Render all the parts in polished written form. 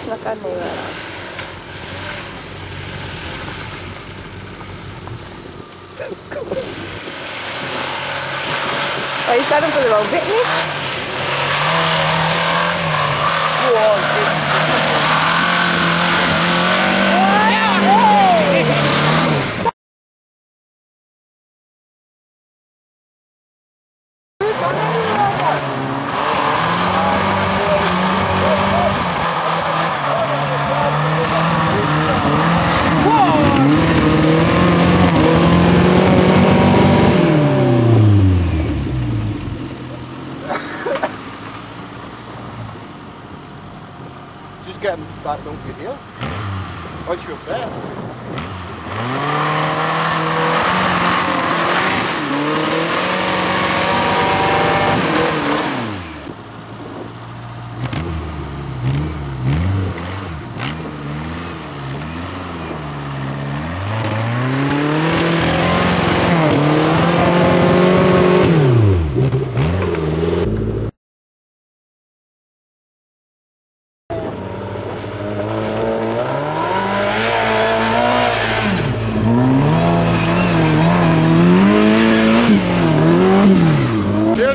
Makan nih, Bang. Oh, you starting for the little bit nih? Wow, Just get them that don't get here. Once you're there.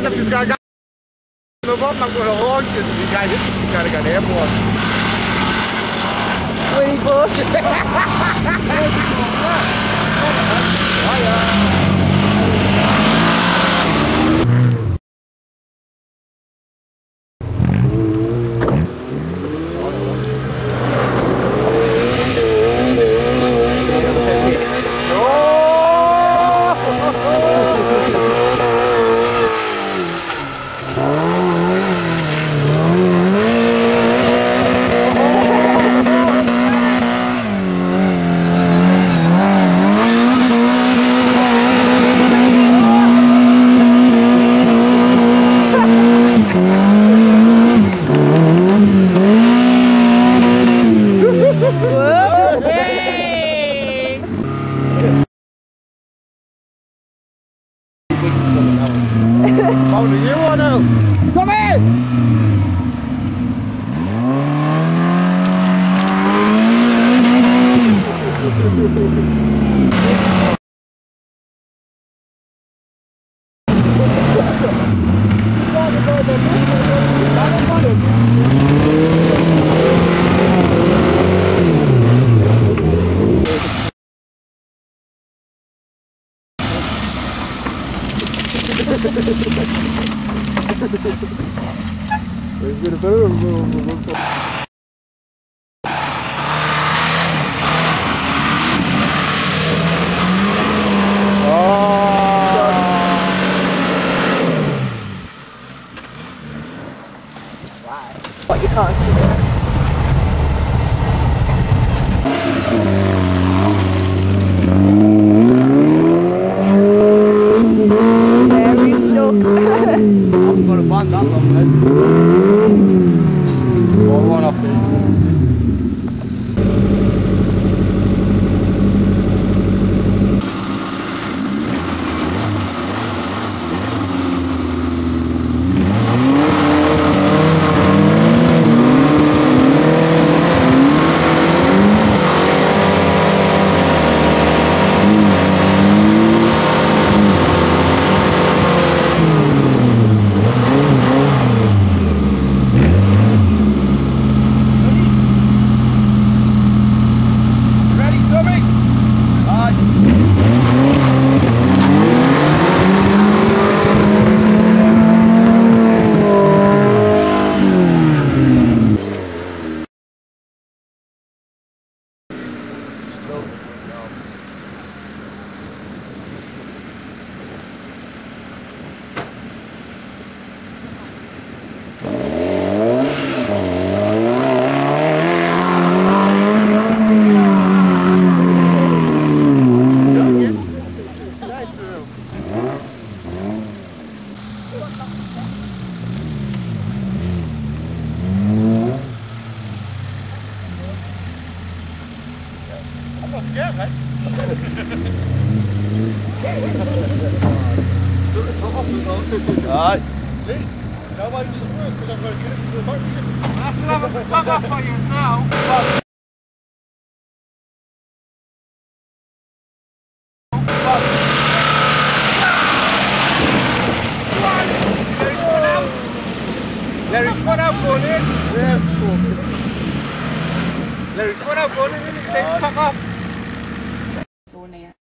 If he's got move up, I'm going to launch it. If he got hit, he's got to get airborne. Winnie Bush. Oh, do you want to? Come in! What you can't see. Very stuck. I'm going to ban that one then. Or one off this. I'm not scared, mate. Aye. See? Now I just work because I'm going to get it to the boat. I still haven't got tug off on you now. Larry's one out going in. Yeah, of course. Larry's one out going in and he says tuck off. So near.